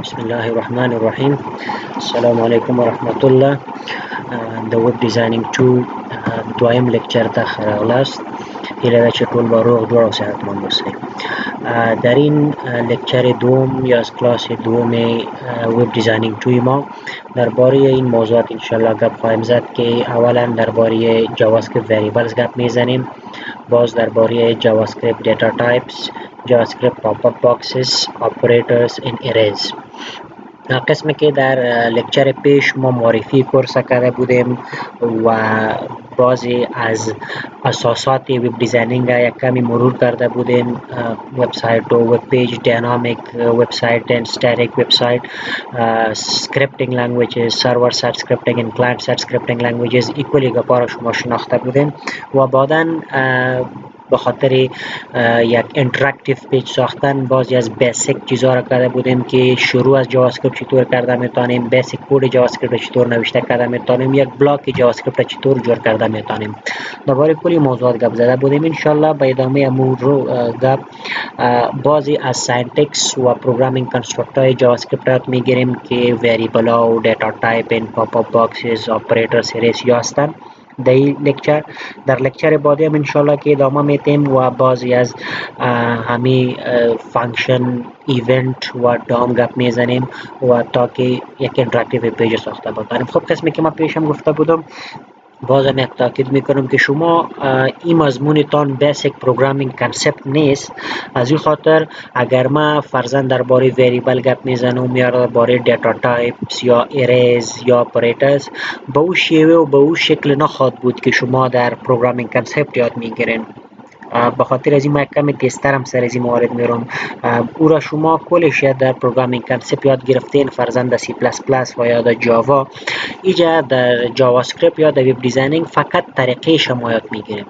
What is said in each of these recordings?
بسم الله الرحمن الرحیم. السلام علیکم ورحمة الله. د ویب ډیزاینینګ 2 دویم لیکچر ته ښه راغلاست. هیله ده که ټول به روغ جوړ و صحتمند اوسئ. در این لکچر دوم یا از کلاس دوم ویب دیزاینینگ 2 ما درباره این موضوعات انشالله گپ خواهیم زد که اولا درباره جاوا اسکریپت وریبلز گپ میزنیم، باز درباره جاوا اسکریپت دیتا تایپس، جاوا اسکریپت پاپ اپ باکسز، آپریترز این اریز. قسمی که در لکچر پیش ما معرفی کورس کرده بودیم و بعضی از اساسات ویب دیزاینینگ یک کمی مرور کرده بودیم، وبسایت و وب پیج، دینامیک وبسایت، استاتیک وبسایت، سکریپتینگ لنگویجز، سرور سایت سکریپتینگ و کلاینت سایت سکریپتینگ لنگویجز ایکولی گپا را شما شناخته بودیم و بعداً به خاطر یک اینتراکتیو پیج ساختن بعضی از بیسیک چیزها را کرده بودیم که شروع از جاوا اسکریپت چطور کرده میتونیم، بیسیک کد جاوا اسکریپت چطور نوشته کرده میتونیم، یک بلاک جاوا اسکریپت چطور جور کرده میتونیم. درباره کلی موضوعات گپ زده بودیم. انشالله به ادامه امور گپ بعضی از سینتکس و پروگرامینگ کنسترکت های جاوا اسکریپت یاد میگیریم که وریبل ها و دیتا تایپ، پاپ اپ باکسز، آپریترز سریز هستند. در لکچر بعدی هم انشالله که ادامه میتیم و بعضی از همی فانکشن، ایونت و دام گپ میزنیم و تا که یک اینتراکتیو پیج ساخته بکنیم. خب قسمی که ما پیشم گفته بودم بازم یک تاکید میکنم که شما این مضمونتان بیسیک پروگرامینگ کنسپت نیست، از این خاطر اگر ما فرضاً درباره وریبل گپ میزنم یا درباره دیتا تایپس یا اریز یا آپریترز به او شیوه و به او شکل نخواهد بود که شما در پروگرامینگ کنسپت یاد میگیرین. به خاطر از این ما یک کمی تیزتر هم سر از این موارد میرم. او را شما کلش در پروگرامینگ کنسپت یاد گرفتین، فرضاً در سی پلاس پلاس و یا در جاوا. اینجا در جاوا اسکریپت یا در ویب دیزاینینگ فقط طریقه شما یاد میگیریم.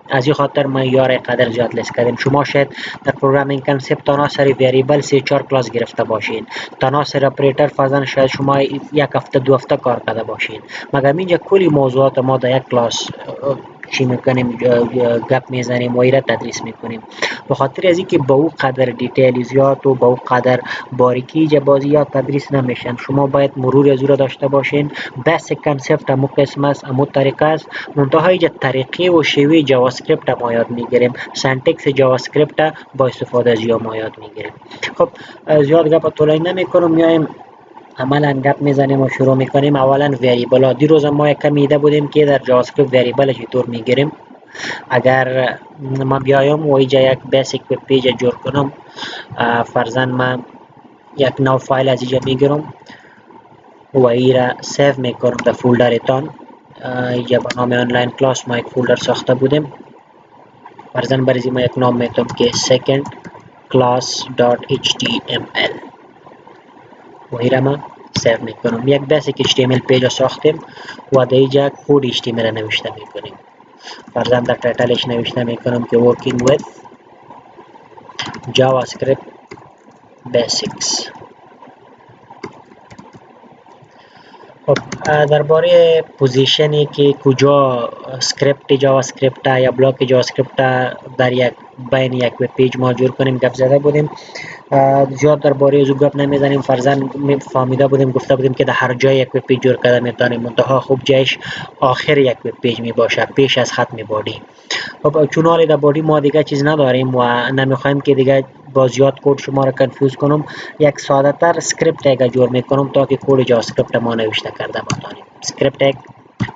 از این خاطر ما یار قدر زیاد لیست کردیم. شما شاید در پروگرامینگ کنسپت تناسر وریبل 3-4 کلاس گرفته باشین، تناسر اپریتر فرضاً شاید شما یک هفته 2 هفته کار کرده باشین، مگر اینجا کلی موضوعات ما در یک کلاس چی میکنیم، گپ میزنیم و ایره تدریس میکنیم. به خاطر از اینکه به او قدر دیتیلیزیات و به او قدر باریکی جا بازی یاد تدریس نمیشن، شما باید مرور از او را داشته باشین. بیسیک کنسپت همو قسم است، همو طریقه است، منتها اینجا طریقه و شیوه جاوا اسکریپت ما یاد میگیریم، سنتکس جاوا اسکریپت با استفاده از ما یاد میگیریم. خب زیاد گپ طولانی نمیکنم، میایم عملا گپ میزنیم و شروع میکنیم. اولا وریبل ها. دیروز ما یک کمی ایده بودیم که در جاوا اسکریپت وریبل چطور میگیریم. اگر ما بیایم و اینجا یک بیسیک وب پیج جور کنم، فرضاً من یک نو فایل از اینجا میگیرم و ای را سیو میکنم در فولدرتان. اینجا به نام آنلاین کلاس ما یک فولدر ساخته بودیم، فرضاً برای ما یک نام میتونم که second class.html و ای را من سیو میکنم. یک بیسیک HTML پیج ساختیم و در اینجا کد HTML را نوشته میکنیم. فرضاً در تایتلش نوشته میکنم که working with JavaScript basics. خب درباره پوزیشنی که کجا اسکریپت جاوا اسکریپت یا بلاک جاوا اسکریپت در یک بین یک وب پیج ما جور کنیم گپ زده بودیم. زیاد درباره از گپ نمیزنیم، فرضاً فهمیده بودیم گفته بودیم که در هر جای یک وب پیج جور کرده میتونیم، منتها خوب جایش آخر یک وب پیج می باشه، پیش از ختم بادی. خب چون حالی در بادی ما دیگه چیز نداریم و نمیخوایم که دیگه با زیاد کد شما را کنفیوز کنم، یک ساده تر اسکریپت تگ جور میکنم تا که کد جاوا اسکریپت ما نوشته کرده بتانیم. اسکریپت تگ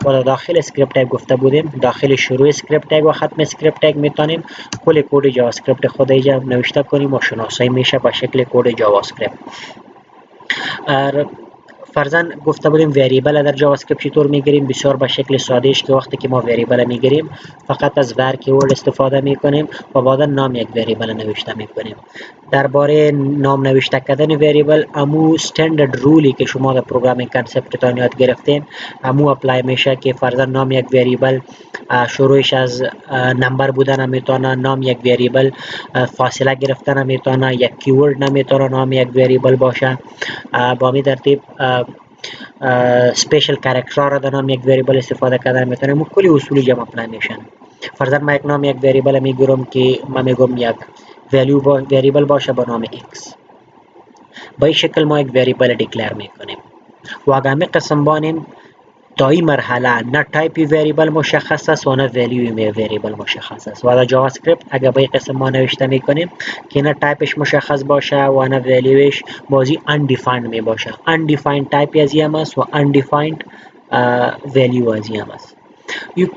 و داخل اسکریپت تگ گفته بودیم داخل شروع اسکریپت تگ و ختم اسکریپت تگ میتونیم کل کد جاوا اسکریپت خود اینجا نوشته کنیم و شناسایی میشه به شکل کد جاوا اسکریپت. فرضاً گفته بودیم وریبل در جاوا اسکریپت چطور میگیریم، بسیار به شکل ساده است که وقتی که ما وریبل میگیریم فقط از ور کیورد استفاده میکنیم و بعدا نام یک وریبل نوشته میکنیم. درباره نام نوشته کردن وریبل امو استاندارد رولی که شما در پروگرامینگ کنسپت تان یاد گرفتین امو اپلای میشه که فرضاً نام یک وریبل شروعش از نمبر بودن میتونه، نام یک وریبل فاصله گرفتن میتونه، یک کیورد نمیتونه نام یک وریبل باشه. با می ترتیب سپیشل کاراکتر را در نام یک وریبل استفاده کردن میتونیم. کلی اصول جمع اپلای میشن. فرضاً ما یک نام یک وریبل میگیرم که ما میگم یک وریبل باشه به نام x. به این شکل ما یک وریبل دیکلار میکنیم و اگر می قسم بانیم تا این مرحله نه تایپ وریبل مشخص است و نه ولیو وریبل مشخص است و در جاوا اسکریپت اگر به این قسم ما نوشته میکنیم که نه تایپش مشخص باشه و نه ولیوش بازی undefined می باشه. undefined تایپ از این است و undefined ولیو از این است.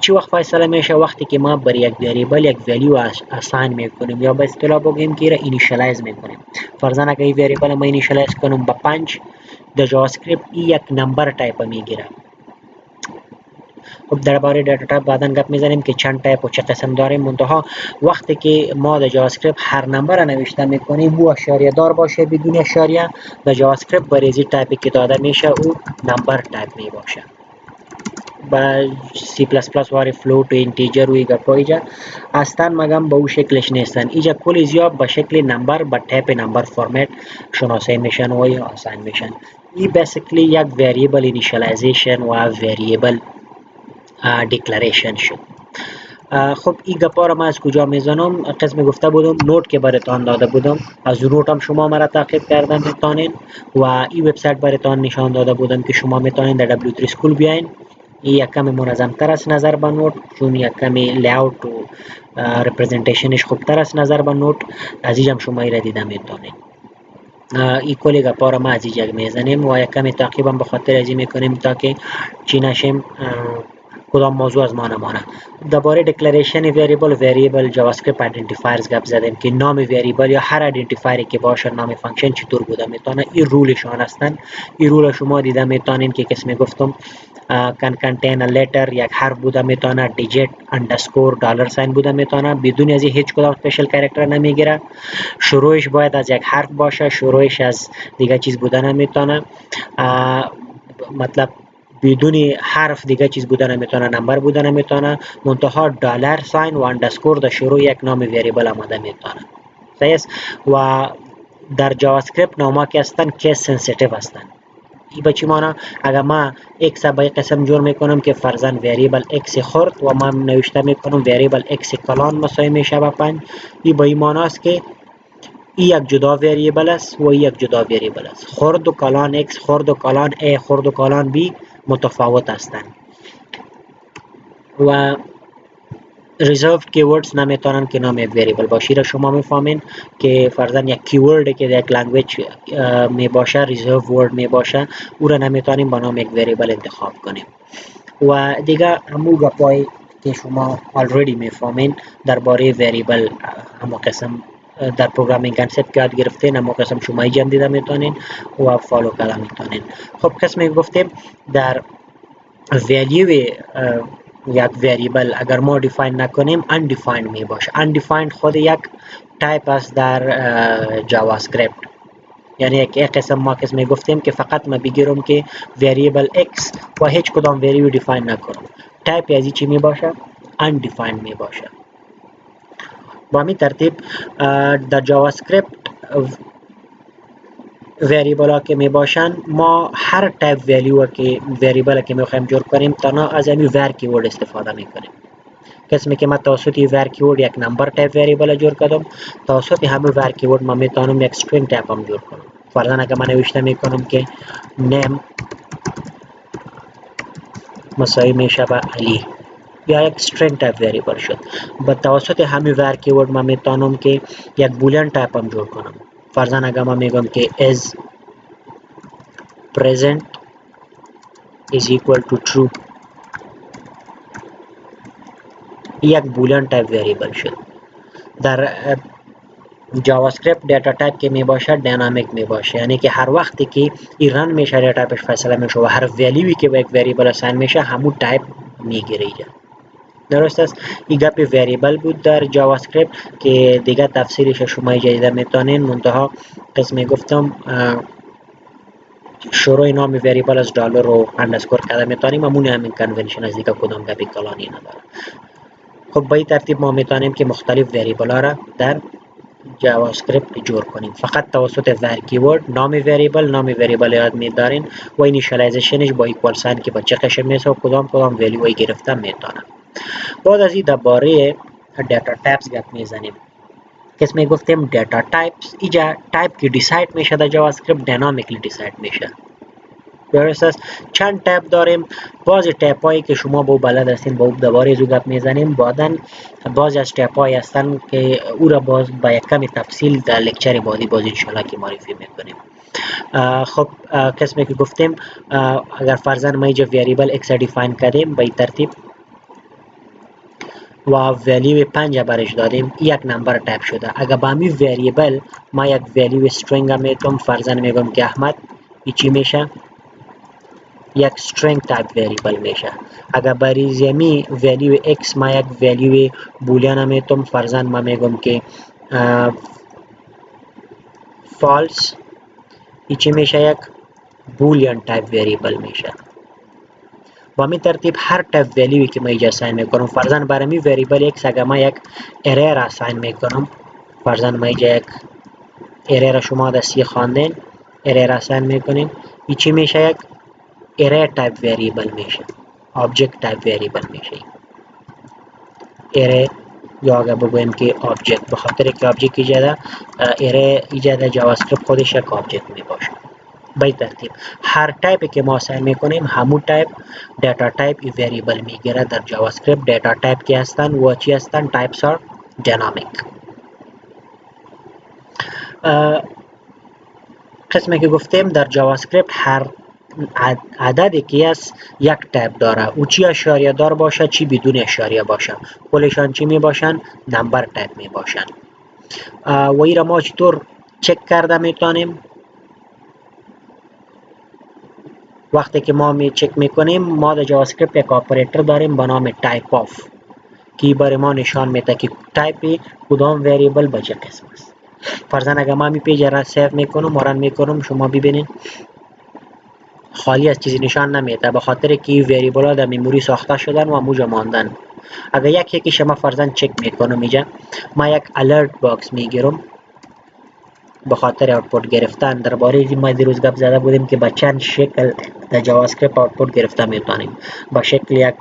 چی وقت فیصله میشه؟ وقتی که ما بر یک وریبل یک ولیو اساین میکنیم یا به اصطلاح بگیم که را اینیشیالایز میکنیم. فرضاً اگر این وریبل ما اینیشیالایز کنیم به 5 در جاوا اسکریپت یک نمبر تایپ میگیره. خب درباره دیتا تایپ بعدا گپ میزنیم که چند تایپ و چه قسم داریم. منتها وقتی که ما در جاوا اسکریپت هر نمبر نوشته میکنیم او اشاریه دار باشه بدون اشاریه، در جاوا اسکریپت بریزی تایپی که داده میشه او نمبر تایپ می باشه. با سی پلاس پلاس واری فلوت و اینتیجر و ایگا ایجا هستن مگم به او شکلش نیستن. ایجا کل زیاد به شکل نمبر به تایپ نمبر فرمت شناسایی میشن و یا آسان میشن. این بیسیکلی یک وریبل اینیشیالایزیشن و وریبل دیکلریشن شد. خب این گپا را من از کجا میزنم؟ قسم گفته بودم نوت که براتان داده بودم، از نوت هم شما مرا تعقیب کردن میتونین و این وبسایت براتان نشان داده بودم که شما میتونین در W3 School بیاین. این یک کمی منظم تر است نظر به نوت، چون یک کمی لیاوت و رپرزنتیشنش خوبتر است نظر به نوت. از اینجا شما را دیده میتونین. این کلی گپا را ما از اینجا میزنیم و یک کمی تعقیب هم به خاطر از این میکنیم تا که چی نشیم کدام موضوع از ما نمانه. درباره دیکلریشن وریبل جاوا اسکریپت آیدنتیفایرز گپ زدیم که نام وریبل یا هر آیدنتیفایری که باشه نام فانکشن چطور بوده میتونه. این رولشان هستن. این رول شما دیده میتونین که کس میگفتم can contain a letter یک حرف بوده میتونه، دیجیت اندرسکور دلار ساین بوده میتونه، بدون از هیچ کدام اسپیشال کاراکتر نمیگیره. شروعش باید از یک حرف باشه، شروعش از دیگه چیز بوده نمیتونه، مطلب بدون حرف دیگه چیز بوده نمیتونه، نمبر بوده نمیتونه. منتها دلار ساین و اندرسکور در شروع یک نام وریبل آمده میتونه. صحیح است. و در جاوا اسکریپت ناما که هستن کیس سنسیتیو هستن. این به چی معنی؟ اگر ما x به قسم جور میکنم که فرضاً وریبل x خورد و ما نوشته میکنم وریبل x کلان مساوی میشه به 5، این به این معنی است که این یک جدا وریبل است و یک جدا وریبل است. خورد و کلان x، خورد و کلان a، خورد و کلان b متفاوت هستند. و ریزرو کیوردز نمیتونن که نام یک وریبل باشی را شما میفهمین که فرضاً یک کیورد که در یک لنگویج می باشه ریزرو ورد می باشه او را نمیتونیم با نام یک وریبل انتخاب کنیم. و دیگه همو گپایی که شما آلردی میفهمین درباره وریبل همو قسم در پروگرامینگ کانسپت یاد گرفتین، همو قسم شما اینجا دیده میتونین و فالو کردن میتونین. خب قسم گفتیم در ولیو یک وریبل اگر ما دیفاین نکنیم undefined می باشه. undefined خود یک تایپ است در جاوا اسکریپت. یعنی یک قسم ما قسم گفتیم که فقط ما بگیرم که وریبل x و هیچ کدام ولیو دیفاین نکنم، تایپ از چی می باشه؟ undefined می باشه. با همین ترتیب در جاوا اسکریپت وریبل ها که می باشن ما هر تایپ وریبل که می خواهیم جور کنیم تنها از همین ور کیورد استفاده می کنیم. قسمی که من توسط ور کیورد یک نمبر تایپ وریبل جور کردم، توسط همین ور کیورد ما میتونم یک استرینگ تایپ هم جور کنم. فرضاً اگر من نوشته میکنم که نیم مساوی میشه به علی، یا یک استرینگ تایپ وریبل شد. با توسط همین ور کیورد من میتونم که یک بولیان تایپ هم جور کنم. فرضاً اگر من میگم که is present is equal to true، یک بولیان تایپ وریبل شد. در جاوا اسکریپت دیتا تایپ که می باشه دینامیک می باشه، یعنی که هر وقتی که این رن میشه دیتا تایپش فیصله میشه و هر ولیوی که به یک وریبل اساین میشه همون تایپ میگیره. درست است. این گپ وریبل بود در جاوا اسکریپت که دیگه تفسیرش شما دیده میتونین. منتها قسمی گفتم شروع نام وریبل از دلار و اندرسکور کرده میتونیم، همین کنونشن از دیگه کدام گپی کلانی نداره. خب به این ترتیب ما میتونیم که مختلف وریبل ها را در جاوا اسکریپت جور کنیم فقط توسط ور کیورد. نام وریبل یاد میدارین و اینیشیالایزیشنش با ایکوال ساین که با چه قسم میشه و کدام ولیوی گرفته میتونه. بعد از این درباره دیتا تایپس گپ میزنیم. قسمی گفتیم دیتا تایپس. اینجا تایپ که دیساید میشه در جاوا اسکریپت دینامیکلی دیساید میشه. درست است. چند تایپ داریم. بعضی تایپ هایی که شما با بلد هستین با دوباره زو گپ میزنیم. بعداً بعضی از تایپ هایی هستن که او را باز با یک کمی تفصیل در لکچر بعدی باز انشالله که معرفی میکنیم. خب قسمی که گفتیم اگر فرضاً ما اینجا وریبل x دیفاین کردیم به این ترتیب و ولیو 5 برش دادیم، یک نمبر تایپ شده. اگر با همین وریبل ما یک ولیو استرینگ میتونم فرضاً میگم که احمد این چی میشه؟ یک string type variable میشه. اگر برای زمی ولیو x ما یک ولیو بولیان میتونم فرضاً ما میگم که false، این چی میشه؟ یک بولیان type variable میشه. با همین ترتیب هر type ولیوی که ما اینجا اساین میکنم، فرضاً برای می وریبل x اگر ما یک ارر را اساین میکنم، فرضاً ما اینجا یک ارر را شما در سی خواندین، ارر اساین میکنیم، این چی میشه؟ یک ارر type variable میشه، object type variable میشه. اره یا اگر بگویم که آبجکت، به خاطر که آبجکت ایجاده اره ایجاده جاوا اسکریپت خودش یک آبجکت می باشه. به ترتیب هر تایپی که ما اساین میکنیم همون تایپ دیتا تایپ ای وریبل میگیره در جاوا اسکریپت. دیتا تایپ که هستن و چی هستن؟ تایپس آر دینامیک. قسمی که گفتیم در جاوا اسکریپت هر عددی که است یک تایپ داره، او چی اشاریه دار باشه چی بدون اشاریه باشه، کلشان چی می باشن؟ نمبر تایپ می باشن. و این را ما چطور چک کرده میتونیم؟ وقتی که ما می چک میکنیم ما در جاوا اسکریپت یک اپراتور داریم به نام تایپ آف که برای ما نشان میده که تایپ کدام وریبل به چه قسم است. فرضاً اگر ما می پیج را سیو میکنم و رن میکنم، شما ببینید خالی از چیزی نشان نمیده، به خاطر که این وریبل ها در مموری ساخته شدن و موجا ماندن. اگر یکی شما فرضاً چک میکنم اینجا، ما یک الرت باکس میگیرم به خاطر آوتپوت گرفتن. درباره این ما دیروز گپ زده بودیم که با چند شکل در جاوا اسکریپت آوتپوت گرفته میتونیم، با شکل یک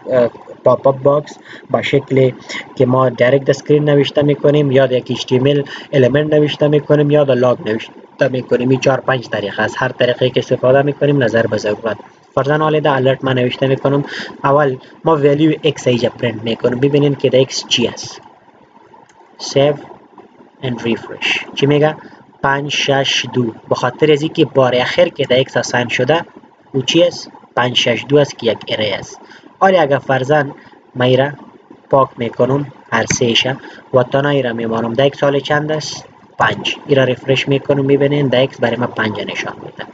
پاپ اپ باکس، با شکل که ما دایرکت اسکرین نوشته میکنیم، یا یک HTML المنت نوشته میکنیم، یا لاگ نوشته میکنیم. این 4-5 طریقه است. هر طریقه که استفاده میکنیم نظر به ضرورت. فرضاً حالا در الرت ما نوشته میکنم اول ما ولیو x ایجا پرینت میکنم. ببینید که در x چی است. save and refresh چی میگه؟ 5 6 2. به خاطر از اینکه بار اخیر که در x اساین شده او چی است؟ 5 6 2 است که یک اره است. حالا اگر فرضاً ما ایره پاک میکنم هر سهشه و تنها ایره میمانم، در x حال چند است؟ 5. ایره رفرش میکنم، میبینین در x برای ما 5 نشان میده.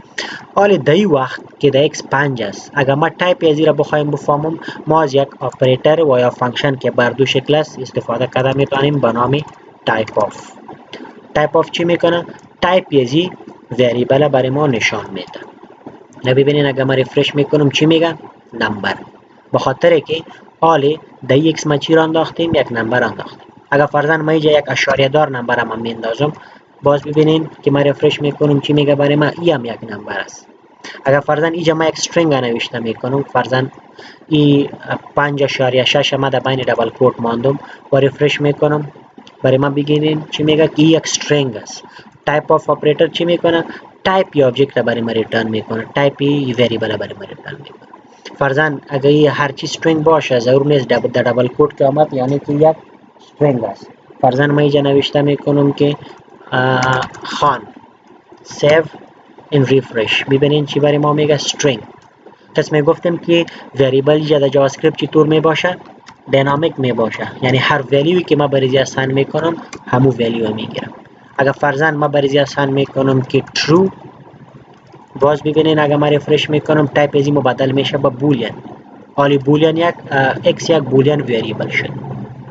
حالا در این وقت که در x 5 است، اگر ما تایپ از ایره بخوایم بفهمم، ما از یک اپراتور و یا فانکشن که بر دو شکل است استفاده کرده میتونیم به نام تایپ آف. تایپ آف چی میکنه؟ تایپ یزی وریبل برای ما نشان میده. ببینین اگر ما رفرش میکنم چی میگه؟ نمبر. به خاطر که حالی در x ما چی را انداختیم؟ یک نمبر انداختیم. اگر فرضاً ما اینجا یک اشاریه دار نمبر ما میندازم، باز ببینین که ما رفرش میکنم چی میگه برای ما؟ ای هم یک نمبر است. اگر فرضاً اینجا ما یک استرینگ نوشته میکنم، فرضاً ای 5.6 ما در بین دبل کوت ماندم و رفرش میکنم، برای ما بگیرین چی میگه که یک استرینگ است. تایپ آف اپراتور چی میکنه؟ تایپ یا آبجکت را برای ما ریترن میکنه، تایپ وریبل برای ما ریترن میکنه. فرضاً اگر هر چی استرینگ باشه ضرور نیست در دبل کوت که آمد یعنی که یک استرینگ است. فرضاً ما اینجا نوشته میکنم که خان، save and refresh. ببینین چی برای ما میگه؟ string. قسمی گفتیم که وریبل اینجا در جاوا اسکریپت چطور می باشه؟ دینامیک می باشه، یعنی هر ولیوی که ما بریزی اساین میکنم همون ولیو میگیرم. اگر فرضاً ما بریزی اساین میکنم که true، باز ببینین اگر ما رفرش میکنم تایپ ازی مبدل میشه با بولیان. حالی بولیان یک x یک بولیان وریبل شد.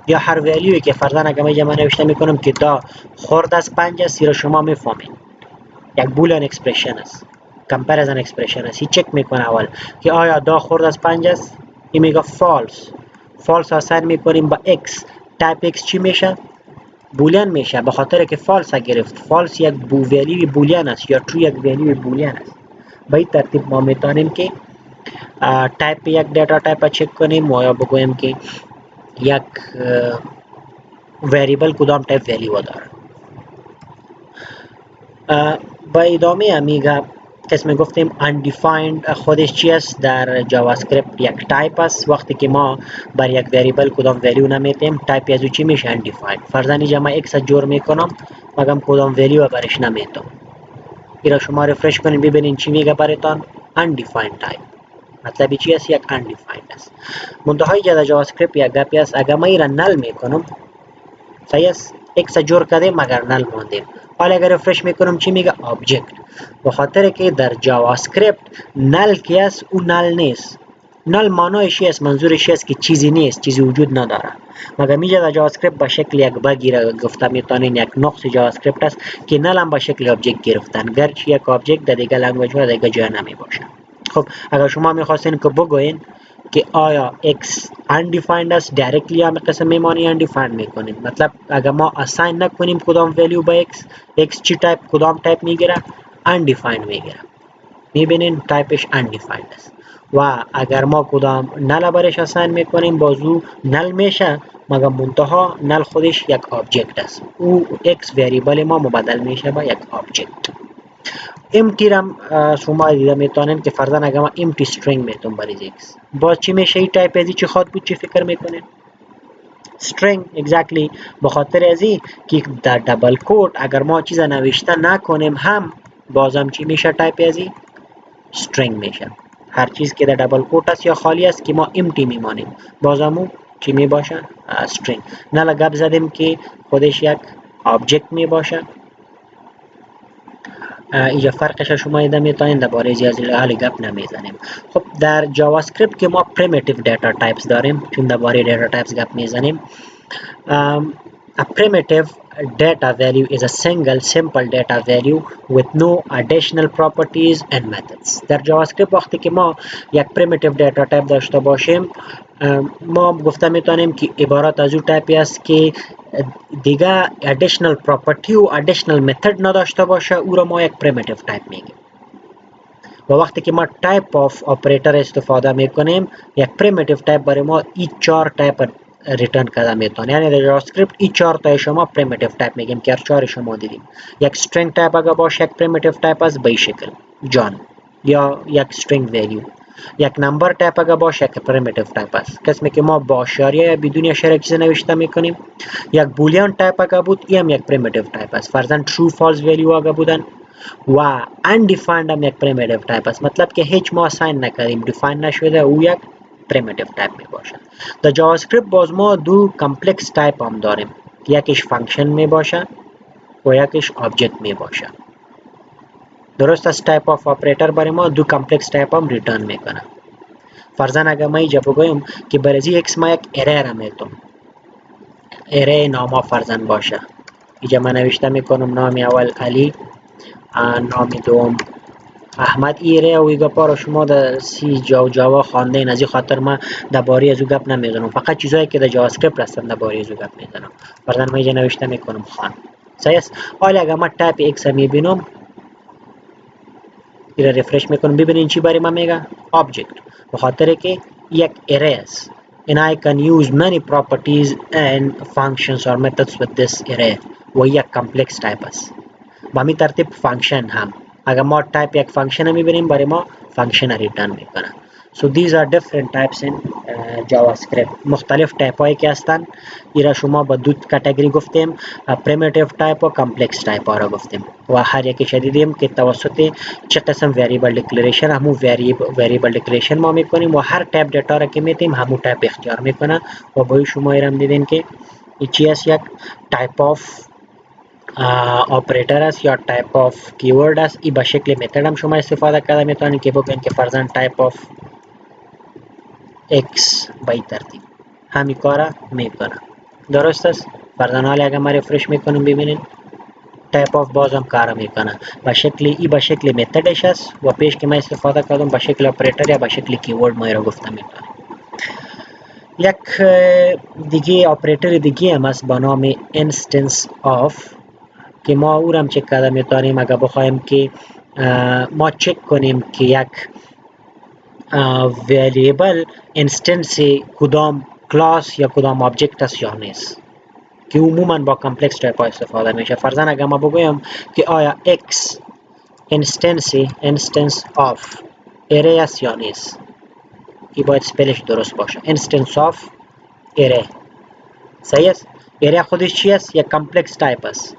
یا هر ولیوی که فرضاً اگر ما اینجا نوشته میکنم که دا خورد از 5 است، را شما میفهمید یک بولیان اکسپرشن است، کمپریزن اکسپرشن است. چک میکنه اول که آیا دا خورد از 5 است، این میگه فالس. فالس اساین میکنیم با x، تایپ x چی میشه؟ بولیان میشه، به خاطر که فالس گرفت. فالس یک ولیوی بولیان است یا ترو یک ولیوی بولیان است. به این ترتیب ما میتونیم که تایپ یک دیتا تایپ چک کنیم و یا بگویم که یک وریبل کدام تایپ ولیو داره. با ادامه امیگا قسم گفتیم undefined خودش چی است در جاوا اسکریپت یک تایپ است وقتی که ما بر یک وریبل کدام ولیو نمیتیم تایپ از او چی میشه undefined فرضاً اینجا من x جور میکنم مگم کدام ولیو برش نمیتم ایرا شما رفرش کنین ببینین چی میگه براتان undefined type مطلبی چی است یک undefined است منتها اینجا در جاوا اسکریپت یک گپی است اگر ما ایرا نل میکنم صحیح است x جور کردیم مگر نل موندیم حالا اگر رفرش میکنم چی میگه آبجکت به خاطر که در جاوا اسکریپت نل کی است او نل نیست نل معنایش است منظورش است که چیزی نیست چیزی وجود نداره مگر میجه در جاوا اسکریپت به شکل یک بگی را گفته میتونین یک نقص جاوا اسکریپت است که نل هم به شکل آبجکت گرفتن گرچه یک آبجکت در دیگه لنگویج ها دیگه جای نمی باشه خب اگر شما میخواستین که بگوین که آیا x undefined است directly هم قسم میمانی undefined میکنیم مطلب اگر ما assign نکنیم کدام value به x چی تایپ کدام تایپ میگیره undefined میگیره میبینین تایپش undefined است و اگر ما کدام نل برش assign میکنیم بازو نل میشه مگر منتها نل خودش یک آبجکت است او x وریبل ما مبدل میشه با یک آبجکت empty رم شما دیده میتونین که فرضاً اگر ما empty string میتون برای x باز چی میشه این تایپ ازی چی خواد بود چی فکر میکنین string exactly به خاطر ازی که در دبل کوت اگر ما چیز نوشته نکنیم هم بازم چی میشه تایپ ازی string میشه هر چیز که در دبل کوت است یا خالی است که ما empty میمانیم بازم چی می باشه string نه لگب زدیم که خودش یک آبجکت می باشه اینجا فرقش شما دیده میتونین درباره از حال گپ نمیزنیم خب در جاوا اسکریپت که ما پریمیتیو دیتا تایپس داریم چون درباره دیتا تایپس گپ میزنیم a primitive data value is a single simple data value with no additional properties and methods در جاوا اسکریپت وقتی که ما یک پریمیتیو دیتا تایپ داشته باشیم ما گفته میتونیم که عبارت از او تایپی است که دیگه additional property و additional method نداشته باشه او را ما یک primitive type میگیم و وقتی که ما type of operator استفاده میکنیم یک primitive type برای ما این 4 type ریترن کرده میتونه یعنی در جاوا اسکریپت این 4 تا شما primitive type میگیم که هر 4 شما دیدیم یک string type اگر باشه یک primitive type است به شکل جان یا یک string value یک نمبر تایپ اگر باشه یک پریمیتیو تایپ است قسمی که ما با اشاریه یا بدون اشاره چیز نوشته میکنیم یک بولیان تایپ اگر بود این هم یک پریمیتیو تایپ است فرضاً true false value اگر بودن و undefined هم یک پریمیتیو تایپ است مطلب که هیچ ما اساین نکردیم دیفاین نشده او یک پریمیتیو تایپ می باشه در جاوا اسکریپت باز ما دو کامپلکس تایپ هم داریم یکیش فانکشن می باشه و یکیش آبجکت می باشه درست از تایپ آف اپریتر برای ما دو کامپلکس تایپ هم ریترن میکنه فرضاً اگر ما اینجا بگویم که برای x ما یک اره را میتم اره نام فرضاً باشه اینجا من نوشته میکنم نام اول علی نام دوم احمد ایره و ایگا پارا شما در سی جاوا خواندین از این خاطر ما درباره از او گپ نمیزنم فقط چیزایی که در جاوا اسکریپت هستن درباره از او گپ میزنم فرضاً ما اینجا نوشته میکنم خان صحیح است حالا اگر ما تایپ x میبینم ایره رفرش میکنم ببینین چی برای ما میگه آبجکت به خاطر که یک اره است and I can use many properties and functions or methods with this array و یک کمپلکس تایپ است با می ترتیب فانکشن هم اگر ما تایپ یک فانکشن میبینیم برای ما فانکشن ریترن میکنه so these are different types in JavaScript مختلف تایپ هایی که هستن ایرا شما با دو کاتگوری گفتیم پریمیتیو تایپ و کامپلکس تایپ ها را گفتیم و هر یکی شدیدیم که توسط چه قسم وریبل دیکلریشن همون وریبل دیکلریشن ما میکنیم و هر تایپ دیتا را که میتیم همون تایپ اختیار میکنه و با شما ایرم دیدین که چی است یک تایپ آف آپریتر است یا تایپ آف کیورد است ای به شکل متد هم شما استفاده کرده میتونید که بگین که فرضاً تایپ آف x به این ترتیب همین کارا میکنه درست است فرضاً حالا اگر ما رفرش میکنیم ببینید تایپ آف بازم کار میکنه به شکل ای به شکل متدش است و پیش که ما استفاده کردم به شکل آپریتر یا به شکل کیورد ما را گفته میتونه یک دیگه آپریتر دیگه هم است با نام instance of که ما او هم چک کرده میتونیم اگر بخوایم که ما چک کنیم که یک وریبل انستنس کدام کلاس یا کدام آبجکت است یا نیست که عموما با کامپلکس تایپ ها استفاده میشه. فرضاً اگر ما بگویم که آیا x instance of array است یا نیست، این باید سپلش درست باشه. instance of array صحیح است. array خودش چی است؟ یک کامپلکس تایپ است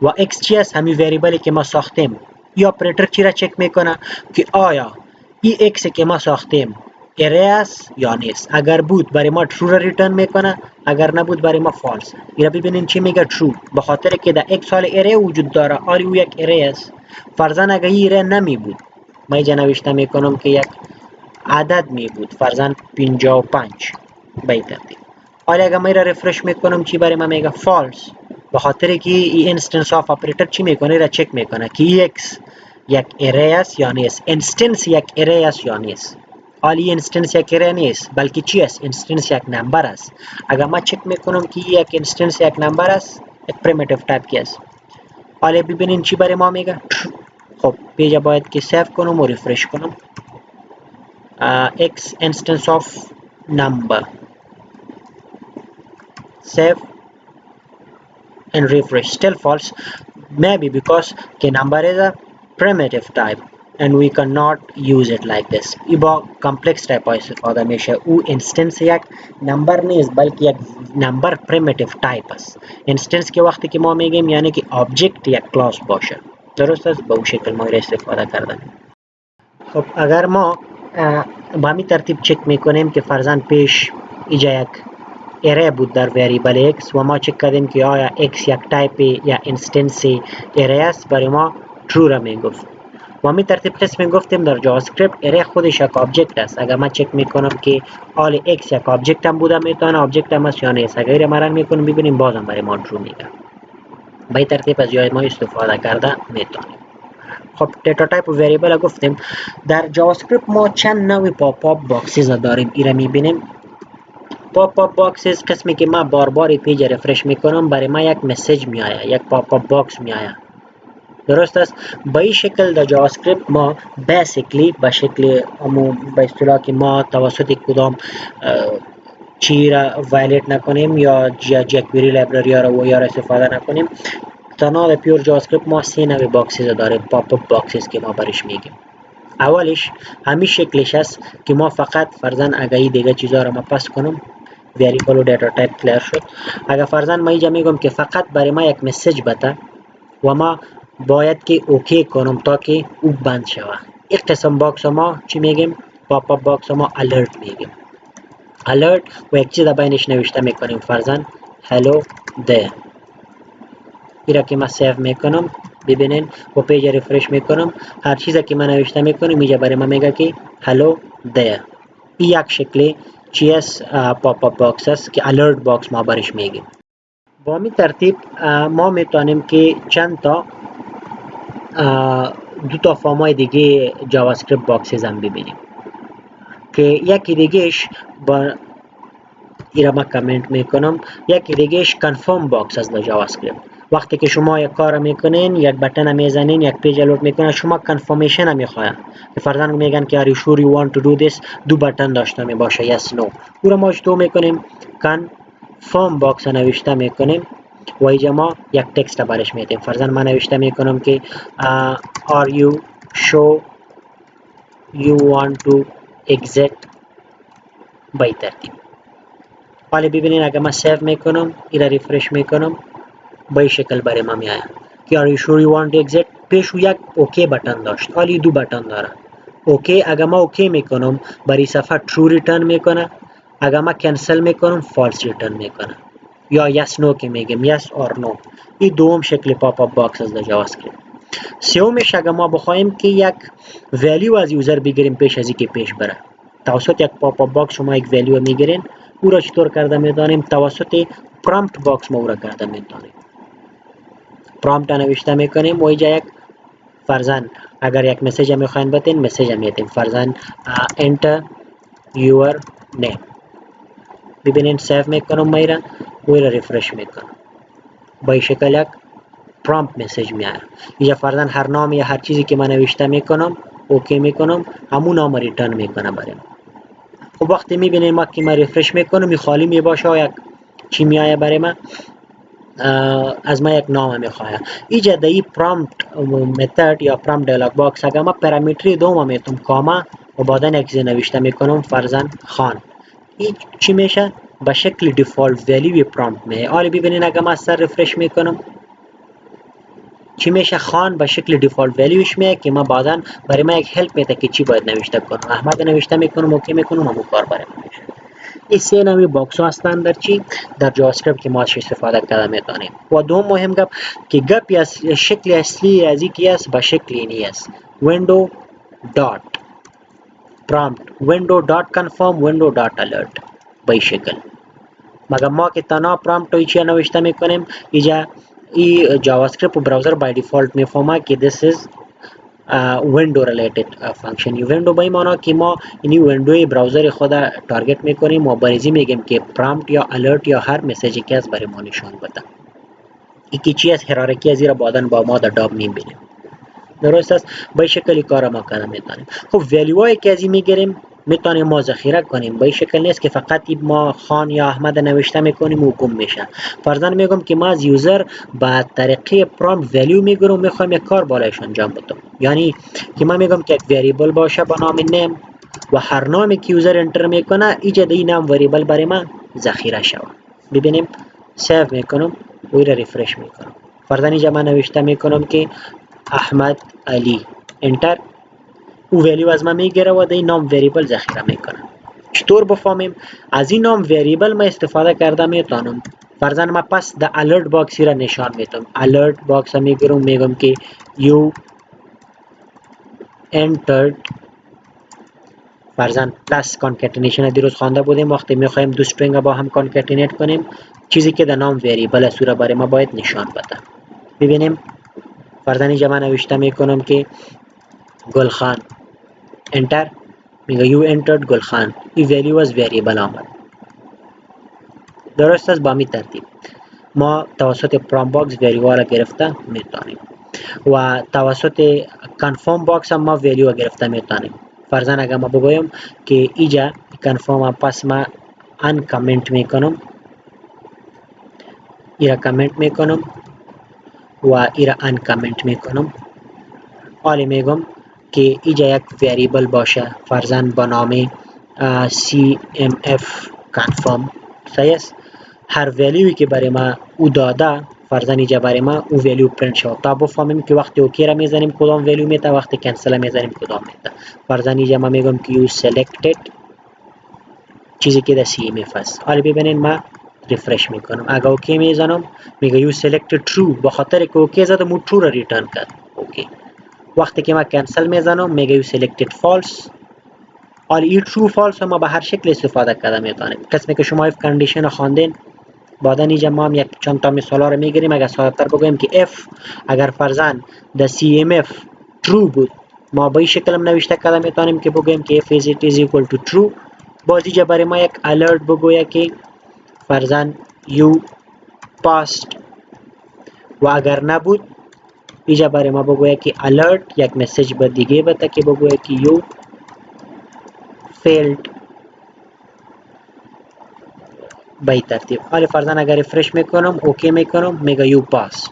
و x چی است؟ همین وریبلی که ما ساختیم. یا اپریتر چی را چک میکنه که آیا این x که ما ساختیم array است یا نیست. اگر بود برای ما true را ریترن میکنه، اگر نبود برای ما false. این را ببینین چی میگه true، به خاطر که در x حال array وجود داره، حالی او یک array است. فرضاً اگر این array نمی بود، ما اینجا نوشته میکنم که یک عدد می بود، فرضاً 55 به این ترتیب. حالا اگر من را رفرش میکنم چی برای ما میگه؟ false. به خاطر که این instance of operator چی میکنه؟ را چک میکنه که x یک array است یا نیست. instance یک array است یا نیست. حالی instance یک array نیست، بلکه چی است؟ instance یک نمبر است. اگر ما چک میکنم که یک instance یک نمبر است، یک primitive type کی است. حالا ببینین چی برای ما میگه؟ خب پیجا باید که سیو کنم و رفرش کنم. x instance of number, save and refresh. Still false, maybe because the number is a primitive type and we cannot use it like this. ای با complex type استفاده میشه. او instance یک نمبر نیست، بلکه یک نمبر primitive type است. instance که وقتی که ما میگیم یعنی که object یک کلاس باشه. درست است؟ به اون شکل ما استفاده کردن. خب اگر ما با همین ترتیب چک میکنیم که فرضاً پیش اینجا یک ارے بود در وریبل x و ما چک کردیم که آیا x یک تایپ یا اینستنس ارے است، برای ما true را میگفت. و همین ترتیب قسم گفتیم در جاوا اسکریپت ارے خودش یک آبجکت است. اگر من چک میکنم که آل x یک آبجکت هم بوده میتونه آبجکت هم است یا نیست، اگر ما رن میکنیم ببینیم بازم برای ما true میگه. به این ترتیب از جای ما استفاده کرده میتونیم. خب دیتا تایپ و وریبل گفتیم. در جاوا اسکریپت ما چند نوع پاپ اپ باکسز داریم. اینا میبینیم. پاپ اپ باکسز قسمی که من بار بار پیج رفرش میکنم برای ما یک مسیج میآید، یک پاپ اپ باکس میآید. درست است؟ به این شکل در جاوا اسکریپت ما بیسیکلی به شکل به اصطلاح که ما توسط کدام چی را وایلیت نکنیم یا جکوئری لایبرری را یا استفاده نکنیم، تنها در پیور جاوا اسکریپت ما سه نوع باکسز داریم. پاپ اپ باکسز که ما برش میگیم. اولش همین شکلش است که ما فقط فرضاً اگر این دیگه چیزا رو ما پس کنم، وریبل و دیتا تایپ کلیر شد. اگر فرضاً ما اینجا میگم که فقط برای ما یک مسیج بده و ما باید که اوکی کنم تا که او بند شود. این قسم باکس ما چی میگیم؟ پاپ اپ باکس ما الرت میگیم. الرت و یک چیز بینش نوشته میکنیم، فرضاً hello there. ایرا که ما سیو میکنم ببینین و پیج رفرش میکنم، هر چیزی که من نوشته میکنم اینجا برای ما میگه که hello there. این یک شکلی چی است؟ پاپ اپ باکس است که الرت باکس ما برش میگیم. با همین ترتیب ما میتونیم که چند تا دو تا فرمای دیگه جاوا اسکریپت باکسز هم ببینیم که یکی دیگهش با ایرا ما کامنت میکنم، یکی دیگهش کنفرم باکس است در جاوا اسکریپت. وقتی که شما یک کار میکنین، یک بٹن میزنین، یک پیج لود میکنین، شما کنفرمیشن هم میخواین که فرضاً میگن که are you sure you want to do this، دو بٹن داشته می باشه yes no. او را ما چطور میکنیم؟ کنفرم باکس نوشته میکنیم و اینجا ما یک تکست برش میدیم. فرضاً من نوشته میکنم که are you sure you want to exit به این ترتیب. حالا ببینین اگر من سیو میکنم، ایرا ریفرش میکنم، به این شکل برای ما میآید که are you sure you want to exit. پیش یک اوکی بٹن داشت، حالی دو بٹن داره. اوکی اگر ما اوکی میکنم برای صفحه true ریترن میکنه، اگر ما کنسل میکنم false ریترن میکنه، یا yes no که میگیم yes or no. این دوم شکل پاپ اپ باکس از جاوا اسکریپت. سومش اگر ما بخوایم که یک ولیو از یوزر بگیریم پیش از اینکه پیش بره، توسط یک پاپ اپ باکس شما یک ولیو میگیرین، او را چطور کرده میدانیم؟ توسط پرامپت باکس ما او را کرده میدانیم. پرامپت نوشته میکنیم و اینجا یک فرضاً اگر یک مسیج میخواین بتین، مسیج میتین، فرضاً enter your name. ببینین سیو میکنم میره و را ریفرش میکنم، با این شکل یک پرامپت مسیج میاد. اینجا فرضاً هر نام یا هر چیزی که من نوشته میکنم اوکی میکنم، همون نام ریترن میکنه برای ما. خب وقتی میبینیم ما که من ریفرش میکنم این خالی میباشه و یک چی میآید برای ما؟ از ما یک نام میخواهد ایجاد ای پرامپت متد یا پرامپت دیالوگ باکس اگر ما پارامتری دوم میتونم کاما و بعدا یک چیز نوشته میکنم فرزن خان این چی میشه به شکل دیفالت ولیو پرامپت میه. حالا ببینین اگر ما سر رفرش میکنم چی میشه خان به شکل دیفالت ولیوش میه که ما بعدا برای ما یک هلپ میده که چی باید نوشته کنم احمد نوشته میکنم اوکی میکنم همون کار برای من میشه. این سه نوع باکس ها هستند در چی در جاوا اسکریپت که ما ازش استفاده کرده میتونیم. و دوم مهم گپ که گپی از شکل اصلی از اینی است به شکل اینی است ویندو دات پرامپت ویندو دات کنفرم ویندو دات الرت به این شکل مگر ما که تنها پرامپت رو چی نوشته میکنیم اینجا این جاوا اسکریپت و براوزر بای دیفالت میفهمه که this is ویندو ریلیتد فانکشن. ویندو به این معنی که ما این ویندوی براوزر خود تارگت میکنیم و برای میگیم که پرامپت یا الرت یا هر مسیجی که از برای ما نشان بده. این چی از هرارکی از زیرا بعداً با ما در داب میبینیم. درست است به شکلی کار ما کردن میتونیم. خب ولیوهایی که از این میگیریم میتونیم ما ذخیره کنیم به این شکل نیست که فقط ما خان یا احمد نوشته میکنیم و گم میشه. فرضاً میگم که ما از یوزر با طریقه پرامپت ولیو میگیرم میخوایم یک کار بالایش انجام بدم یعنی که من میگم که یک وریبل باشه با نام نیم و هر نامی که یوزر انتر میکنه ایجاد این نام وریبل برای من ذخیره شود. ببینیم سیو میکنم و این ریفرش میکنم فرضاً اینجا من نوشته میکنم که احمد علی انتر او ولیو از ما میگیره و این نام وریبل ذخیره میکنه. چطور بفهمیم از این نام وریبل ما استفاده کرده میتونم فرضاً ما پس د الرت باکس را نشان میدم الرت باکس میگیرم میگم که یو انترد فرضاً پلاس کانکتینیشن دیروز خوانده بودیم وقتی میخوایم دو استرینگ با هم کانکتینیت کنیم چیزی که در نام وریبل است را برای ما باید نشان بده. ببینیم فرضاً اینجا من نوشته میکنم که گلخان انتر میگه یو انترد گلخان این ولیو از وریبل آمد. درست است با می ترتیب ما توسط پرامپت باکس ولیو را گرفته میتونیم و توسط کنفرم باکس هم ما ولیو گرفته میتونیم. فرضاً اگر ما بگویم که اینجا کنفرم پس ما ان کامنت میکنم ایرا کامنت میکنم و ایرا ان کامنت میکنم حالی میگم که اینجا یک وریبل باشه فرضاً با نام cmf confirm صحیح است هر ولیوی که برای ما او داده فرضاً اینجا برای ما او ولیو پرینت شد تا بفهمیم که وقتی اوکی را میزنیم کدام ولیو میده وقتی کنسل میزنیم کدام میده. فرضاً اینجا ما میگم که یو سلکتد چیزی که در cmf است. حالا ببینید ما ریفرش میکنم اگر اوکی میزنم میگه یو سلکتد ترو به خاطر که اوکی زدم او ترو را ریترن کرد اوکی. وقتی که ما کنسل میزنم میگه یو سلکتد فالس حالا این ترو فالس ما به هر شکل استفاده کرده میتونیم. قسمی که شما اف کندیشن خواندین بعدا اینجا ما هم یک چند تا مثالا رو میگیریم اگر ساده‌تر بگویم که اف اگر فرضاً د cmf ترو بود ما به این شکل هم نوشته کرده میتونیم که بگویم که if is equal to true باز اینجا برای ما یک الرت بگویه که فرضاً یو پاست و اگر نبود اینجا برای ما بگویه که الرت یک مسیج به دیگه بده که بگویه که یو failed به این ترتیب. حالا فرضاً اگر ریفرش میکنم اوکی میکنم میگه یو پاست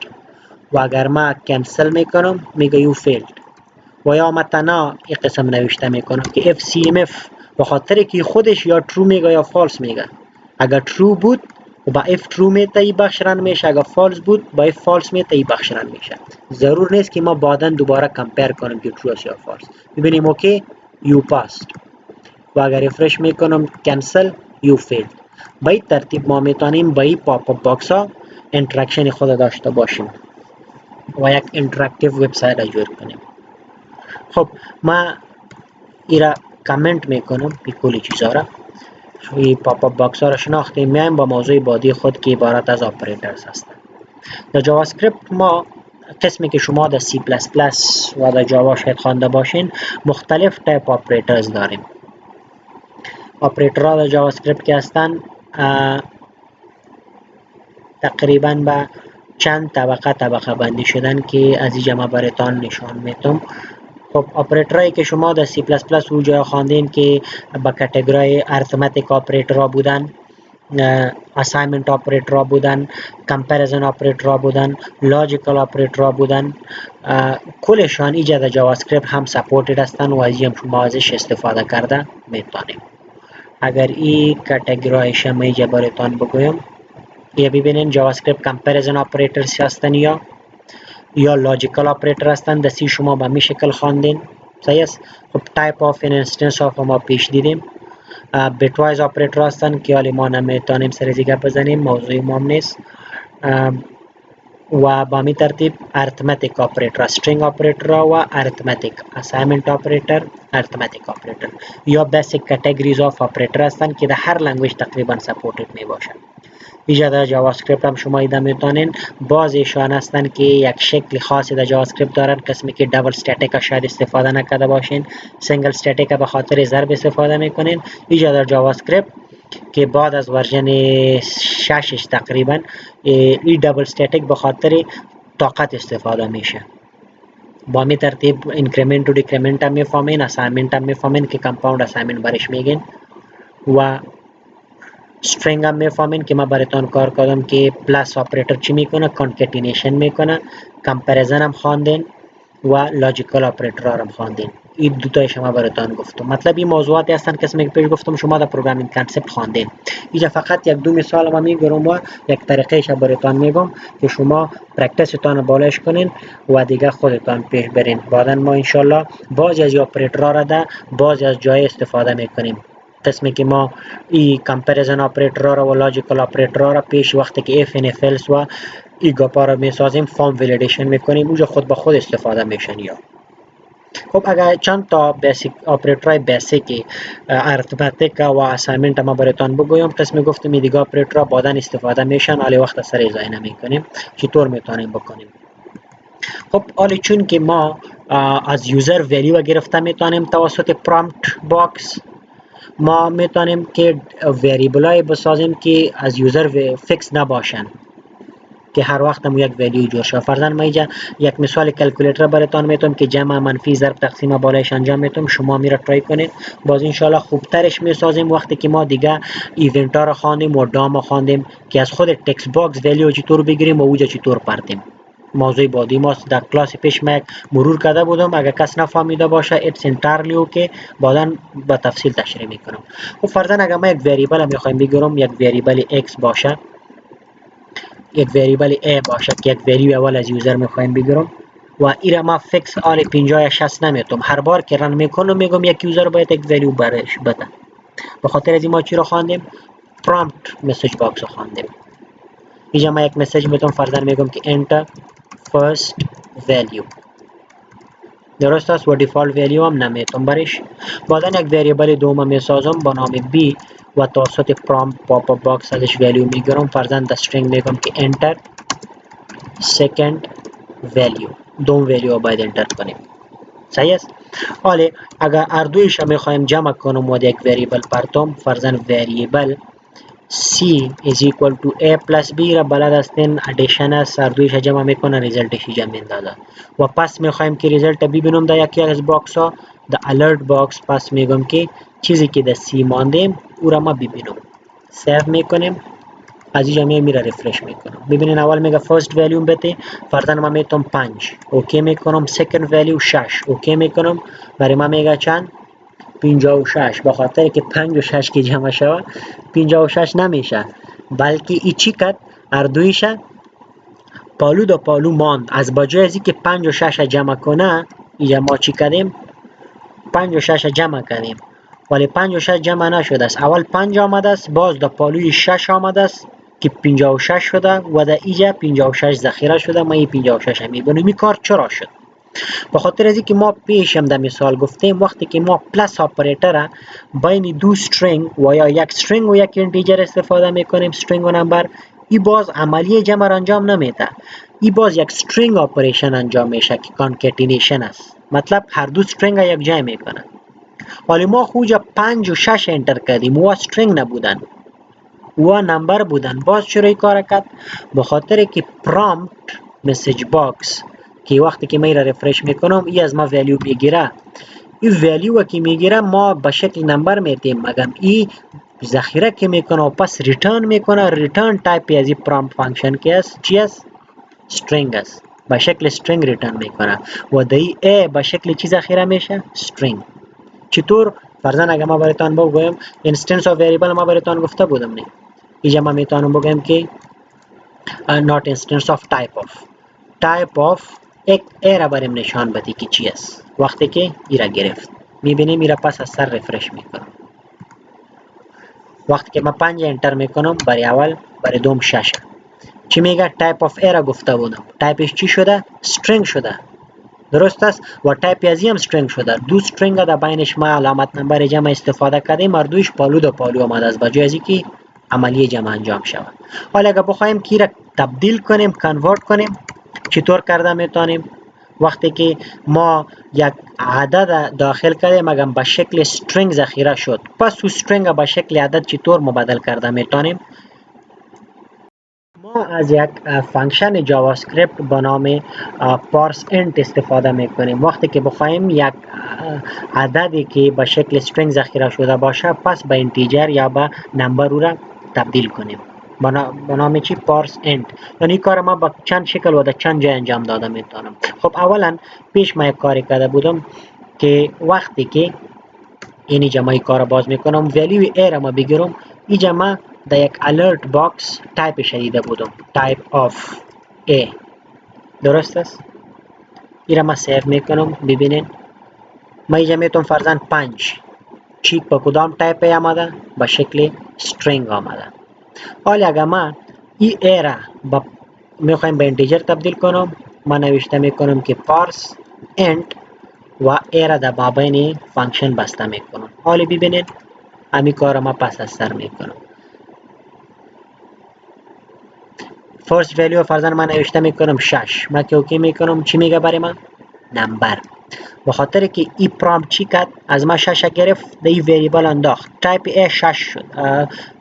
و اگر ما کنسل میکنم میگه یو فیلد و یا ما تنها این قسم نوشته میکنم که اف سی ام اف به خاطر که خودش یا ترو میگه یا فالس میگه اگر ترو بود با اف ترو میته ای بخش رن میشه اگر فالس بود با اف فالس میته ای بخش رن میشه. ضرور نیست که ما بعدا دوباره کمپیر کنیم که ترو است یا فالس. ببینیم اوکی یو پاست و اگر ریفرش میکنم کنسل یو فیلد. به این ترتیب ما میتونیم با این پاپ اپ باکس ها اینتراکشن خود داشته باشیم و یک اینتراکتیو وبسایت را جور کنیم. خب ما ایرا کامنت میکنم این کلی چیزا را این پاپ اپ باکس ها را شناختیم میایم با موضوع بعدی خود که عبارت از آپریترز هستند. در جاوا اسکریپت ما قسمی که شما در سی پلاس پلاس و در جاوا شاید خوانده باشین مختلف تایپ آپریترز داریم. آپریترها در جاوا اسکریپت که هستند تقریبا به چند طبقه بندی شدن که از اینجا ما براتان نشان میتم. خب آپریترهایی که شما در سی پلاس پلاس رو جا خواندین که با کاتگوری ارثمتیک آپریترها بودن اسایمنت آپریتورها بودن، کمپریزن آپریتورها بودن، لاجیکال آپریتورها بودن. کلشان اینجا در جاوا اسکریپت هم سپورتد هستن و از شما ازش استفاده کرده میتونیم. اگر این کاتگورایش هم اینجا براتون بگویم، یه ببینین جاوا اسکریپت کمپریزن آپریتورز هستن یا لاجیکال آپریتور هستن. دستی شما به می شکل خواندین. صحیح است. خب تایپ آف اینستنس آف ما پیش دیدیم. بیت وایز آپریتور هستن که حالی ما نمیتونیم سر دیگه بزنیم، موضوع ما نیست. و با می ترتیب ارتمتیک آپریتور، استرینگ آپریتور و ارتمتیک، اسایمنت آپریتور، ارتمتیک آپریتور یا بیسیک کاتگوریز آف آپریتور هستن که در هر لنگویج تقریبا سپورتد می باشن. اینجا در جاوا اسکریپت هم شما ایده میتونین. باز ایشان هستن که یک شکل خاصی در جاوا اسکریپت دارن، قسمی که دبل استاتیک شاید استفاده نکرده باشین، سینگل استاتیک به خاطر ضرب استفاده میکنین. اینجا در جاوا اسکریپت که بعد از ورژن 6 تقریبا این دبل استاتیک به خاطر طاقت استفاده میشه. با می ترتیب اینکریمنت و دیکریمنت هم میفهمین، اسایمنت هم میفهمین که کمپاوند اسایمنت برش میگین و string هم میفهمین که ما براتون کار کردم که پلاس آپریتور چی میکنه، کانکتینیشن میکنه، کمپریزن هم خواندین و لاجیکال آپریتور هم خواندین. این دو تایش ما براتون گفتم. مطلب این موضوعاتی هستن که اسم پیش گفتم شما در پروگرامینگ کانسپت خواندین. اینجا فقط یک دو مثال ما میگم و یک طریقهش براتون میگم که شما پرکتیستان بالاش کنین و دیگه خودتان پیش برین. بعدا ما ان شاء الله بعضی از آپریتورها را ده بعضی از جای استفاده میکنیم. قسمی که ما ای کمپریزن آپریتورها را و لاجیکال آپریتورها را پیش وقتی که اف ان اف الس و ای گاپا را میسازیم فارم ولیدیشن میکنیم، اونجا خود به خود استفاده میشن. یا خب اگر چند تا بیسیک آپریتورهای بیسیک ارتمتیک و اسایمنت ما براتون بگویم، قسمی گفتم این دیگه آپریتورها بعدا استفاده میشن، حالی وقت سر ازای نمیکنیم چطور میتونیم بکنیم. خب حالی چون که ما از یوزر ولیو گرفته میتونیم توسط پرامپت باکس، ما میتونیم که وریبل های بسازیم که از یوزر فیکس نباشن که هر وقت هم یک ولیو جور شه. فرضاً ما اینجا یک مثال کلکولیتر براتون میتونم که جمع منفی ضرب تقسیم بالایش انجام میتونم، شما میره ترای کنید. باز ان شاء الله خوبترش میسازیم وقتی که ما دیگه ایونت ها رو خواندیم و دام خواندیم که از خود تکست باکس ولیو چطور بگیریم و اوجا چطور پرتیم. موضوع بعدی ماست، در کلاس پیش من مرور کرده بودم، اگر کس نفهمیده باشه ایتس انترلی اوکی، بعدا با تفصیل تشریح میکنم. خب فرضاً اگر ما یک وریبل میخوایم بگیرم، یک وریبل x باشه، یک وریبل a باشه که یک ولیو اول از یوزر میخوایم بگیرم و ایرا ما فیکس آل 50 یا 60 نمیتونم، هر بار که رن میکنم میگم یک یوزر باید یک ولیو برش بده. به خاطر از این ما چی رو خواندیم؟ پرامپت مسیج باکس رو خواندیم. اینجا ما یک مسیج میتونم فرضاً میگم که enter first value، درست است، و دیفالت ولیو هم نمیتونم برش. بعدا یک وریبل دوم میسازم با نام b و توسط پرامپت پاپ اپ باکس ازش ولیو میگیرم، فرضاً در استرینگ میگم که enter second value، دوم ولیو باید انتر کنیم. صحیح است. حالا اگر هر دویش میخوایم جمع کنم و یک وریبل پرتم، فرضاً وریبل c is equal to a plus b را بلد هستین ادیشن است، هر دویش جمع میکنه ریزلتش اینجا میندازه و پس میخوایم که ریزلت ببینم در یکی از باکس ها، در alert باکس پس میگم که چیزی که در c ماندیم او را ما ببینم. سیو میکنیم، از اینجا میره ریفرش میکنم. ببینین اول میگه فرست ولیو بده، فرضاً ما میتونم 5 اوکی میکنم، سکند ولیو 6 اوکی میکنم، برای ما میگه چند 56. به خاطر که 5 و 6 که جمع شود 56 نمیشه، بلکه ای چی کرد هر دویشه پالو دا پالو ماند. از بجای از که 5 و 6 جمع کنه، اینجا ما چی کردیم 5 و 6 جمع کردیم، ولی 5 و 6 جمع نشده است. اول 5 آمده است، باز در پالوی 6 آمده است که 56 شده و در اینجا 56 ذخیره شده. ما این 56 میبینیم. این کار چرا شد؟ به خاطر از اینکه ما پیش هم در مثال گفتیم وقتی که ما پلاس آپریتور بین دو استرینگ و یا یک استرینگ و یک اینتیجر استفاده میکنیم، استرینگ و نمبر، این باز عملیه جمع انجام نمیده، این باز یک استرینگ اپریشن انجام میشه که کانکتینیشن است. مطلب هر دو استرینگ یک جای میکنه. ولی ما خوجا 5 و 6 انتر کردیم و استرینگ نبودن و نمبر بودن، باز چرا این کار کرد؟ به خاطر که پرامپت مسیج باکس که وقتی که من را ریفرش میکنم این از ما ولیو بگیره، این ولیو که میگیره ما به شکل نمبر میتیم، مگم این ذخیره که میکنه و پس ریترن میکنه. ریترن تایپ از این پرامپت فانکشن که است چی است؟ string است. به شکل string ریترن میکنه و دی a به شکل چی ذخیره میشه؟ string. چطور؟ فرضاً اگه ما براتون بگویم instance of variable ما براتون گفته بودم نه. اینجا ما میتونم بگم که not instance of type of یک a را بریم نشان بدی که چی است. وقتی که ای را گرفت میبینیم ای را پس از سر رفرش میکنم. وقتی که ما 5 انتر میکنم برای اول برای دوم 6. چی میگه؟ تایپ آف ای را گفته بودم. تایپش چی شده؟ string شده. درست است و تایپ ازی هم string شده. دو string در بینش ما علامت نمبر جمع استفاده کردیم. هر دویش پالو دا پالو آمده از بجای ازی که عملی جمع انجام شود. حالا اگر بخوایم کی را تبدیل کنیم، کنورت کنیم، چطور کرده میتونیم؟ وقتی که ما یک عدد داخل کردیم اگر به شکل string ذخیره شد، پس او string به شکل عدد چطور مبادل کرده میتونیم؟ ما از یک فانکشن جاوا اسکریپت به نام پارس انت استفاده میکنیم. وقتی که بخوایم یک عددی که به شکل string ذخیره شده باشه پس به اینتیجر یا به نمبر او را تبدیل کنیم. به نام چی؟ پارس انت. یعنی کار ما با چند شکل و در چند جای انجام داده میتونم. خب اولا پیش ما یک کاری کرده بودم که وقتی که اینجا ما این کار باز میکنم ولیو a را ما بگیرم، اینجا ما در یک alert box تایپ شدیده بودم type of a. درست است؟ این را ما سیو میکنم. ببینین ما اینجا میتونم فرضاً 5 چی با کدام تایپ آمده؟ به شکل string آمده. حالا اگر ما این a را میخوایم به اینتیجر تبدیل کنم، ما نوشته میکنم که parse int و a را در مابین فانکشن بسته میکنم. حالا ببینید همین کار ما پس از سر میکنم. فرست ولیو فرضاً من نوشته میکنم 6. ما که اوکی میکنم چی میگه برای من؟ نمبر. به خاطر که ای پرامپت چی کرد؟ از ما 6 گرفت در این وریبل انداخت. تایپ ای 6 شد،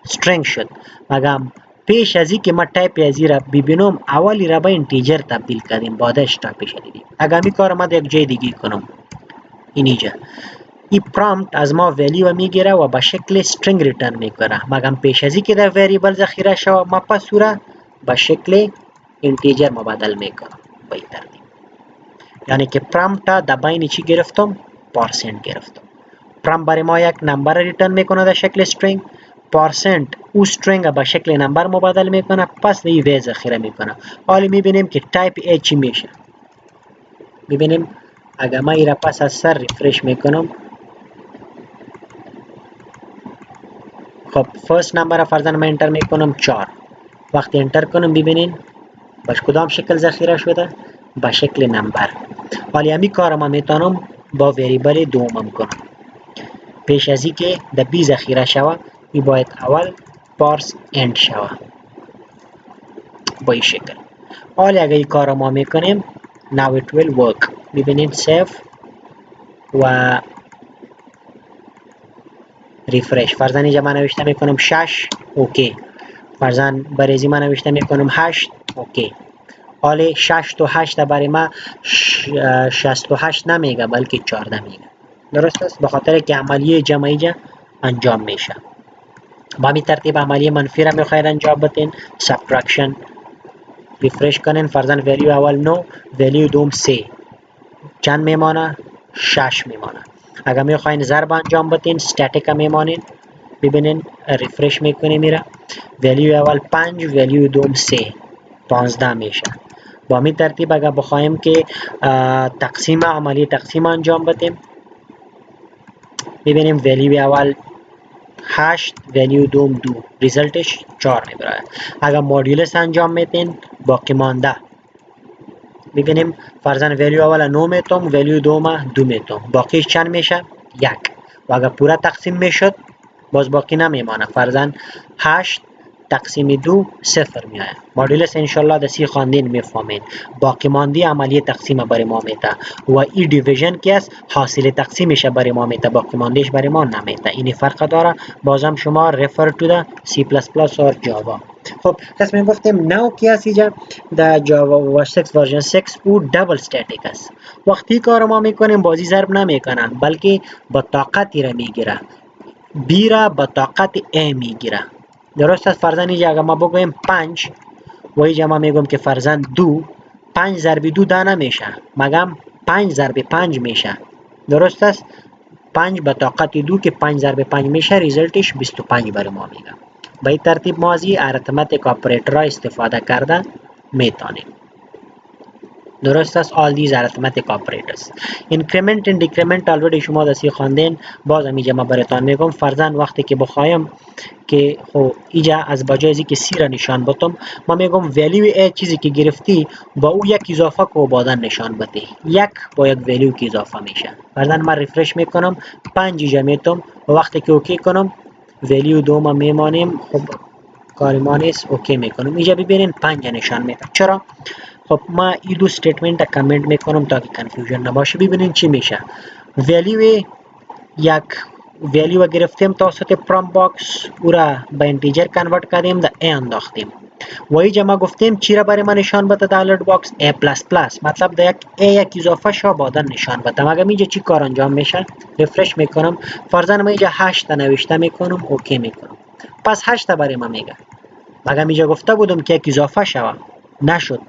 string شد. مگم پیش از این که ما تایپ از را ببینم اولی را به اینتیجر تبدیل کردیم، بعدش تایپ شدیم. اگر می کار ما در یک جای دیگه کنم اینجا این پرامپت از ما ولیو میگیره و به شکل string ریترن میکنه. مگم پیش از این که در وریبل ذخیره شود ما پس او را به شکل اینتیجر مبادل میکنم. به این ترتیب یعنی که پرامپت در بین چی گرفتم؟ پارسنت گرفتم. پرامپت برای ما یک نمبر ریترن میکنه در شکل string. پارسنت او string به شکل نمبر مبادل میکنه، پس در وی ذخیره میکنه. حالا میبینیم که تایپ ای چی میشه. میبینیم اگر ما این را پس از سر ریفرش میکنم، خب فرست نمبر فرضاً من انتر میکنم 4. وقتی انتر کنم ببینین باش کدام شکل ذخیره شده؟ به شکل نمبر. حالا همین کار ما میتونم با وریبل دوم کنم. پیش از این که در بی ذخیره شود این باید اول پارس اند شود با این شکل. حالا اگر این کار ما میکنیم now it will work. ببینید سیف و ریفرش. فرضاً اینجا من نوشته میکنم 6 اوکی. فرضاً برای من نوشته میکنم 8 اوکی. حالا 6 تا 8 برای ما 68 نمیگه بلکه 14 میگه. درست است؟ به خاطر که عملیه جمعی جا انجام میشه. با می ترتیب عملیه منفی را میخواید انجام بدین، سبترکشن. ریفرش کنین فرضاً ولیو اول 9 ولیو دوم 3 چند میمانه؟ 6 میمانه. اگر میخواین ضرب انجام بدین استاتیک میمانین. ببینین ریفرش میکنیم میره ولیو اول 5 ولیو دوم 3 15 میشه. با می ترتیب اگر بخوایم که تقسیم عملی تقسیم انجام بدیم ببینیم ولیو اول 8 ولیو دوم 2 ریزلتش 4 میبره. اگر مودولس انجام میدین باقی مانده ببینیم فرضاً ولیو اول 9 میتونم ولیو دوم 2 میتونم باقیش چند میشه؟ 1. و اگر پورا تقسیم میشد باز باقی نمیمانه. فرضاً 8 تقسیم 2 0 میآید. مودولس انشالله در سی خواندین میفهمین. باقی ماندی عملیه تقسیم برای ما میده و این دیویژن که است حاصل تقسیمش برای ما میده، باقی ماندیش برای ما نمیده. این فرق داره. بازم شما refer to the C++ اور جاوا. خب تصمیم گفتیم نو کی است اینجا در جاوا 6 ورژن 6 او دبل استاتیک است. وقتی کار ما میکنیم بازی ضرب نمیکنن بلکه با طاقتی را میگیره. بی را به طاقت A میگیره. درست است؟ فرضاً اینجا اگر ما بگویم 5 و اینجا ما میگم که فرضاً 2، 5 ضرب 2 ده نمیشه، مگم 5 ضرب 5 میشه. درست است؟ 5 به طاقت 2 که 5 ضرب 5 میشه، ریزلتش 25 برای ما میگه. به این ترتیب ما از این ارتمتیک اپریتر را استفاده کرده میتونیم. درست است؟ all these arithmetic operators. increment and decrement already شما دستی خواندین، باز اینجا ما براتون میگم. فرضاً وقتی که بخوایم که خب اینجا از بجای از اینکه سی را نشان بدم، ما میگم ولیو ا چیزی که گرفتی با او یک اضافه که بعداً نشان بده، یک با یک ولیو که اضافه میشه. فرضاً من ریفرش میکنم 5 اینجا میتونم و وقتی که اوکی کنم ولیو دوم میمانیم. خب کاری ما نیست، اوکی میکنم. اینجا ببینین 5 نشان میده. چرا؟ خب ما این دو استیتمنت کامنت میکنم تا که کنفیوژن نباشه. ببینین چی میشه. ولیو یک ولیو گرفتیم توسط پرام باکس، او را به اینتیجر کنورت کردیم، در ا انداختیم و اینجا ما گفتیم چی را برای ما نشان بده در الرت باکس؟ a پلاس پلاس، مطلب در یک اضافه شو بعدا نشان بده. مگه اینجا چی کار انجام میشه؟ ریفرش میکنم، فرضاً ما اینجا 8 نوشته میکنم، اوکی میکنم. پس 8 برای ما میگه. مگه اینجا گفته بودم که یک اضافه شوه، نشد.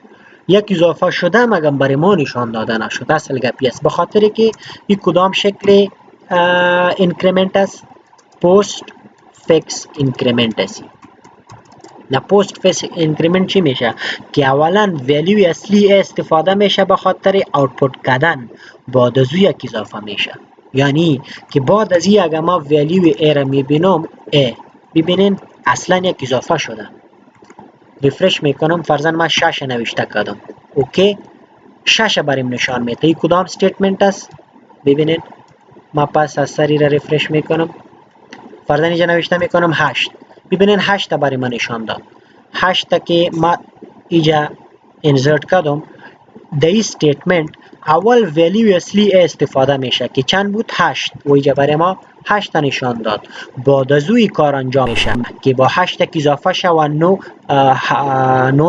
یک اضافه شده مگم برای ما نشان داده نشد. اصل گپی است، به خاطر که این کدام شکل اینکریمنت است؟ پست فیکس اینکریمنت است. نه پست فیکس اینکریمنت چی میشه؟ که اولا ولیو اصلی استفاده میشه به خاطر اوتپوت کردن، بعد از یک اضافه میشه. یعنی که بعد از این اگر ما ولیو ا را میبینم، ا ببینین اصلا یک اضافه شده. ریفرش میکنم، فرضاً من 6 نوشته کردم، اوکی 6 بریم نشان میده. این کدام استیتمنت است؟ ببینید ما پس از سری را ریفرش میکنم، فرضاً اینجا نوشته میکنم 8، ببینید 8 برای من نشان داد. 8 که ما اینجا انسرت کردم در این استیتمنت، اول ولیو اصلی استفاده میشه که چند بود؟ 8 و اینجا برای ما 8 نشان داد. بعد از این کار انجام میشه که با 8 که اضافه شوه 9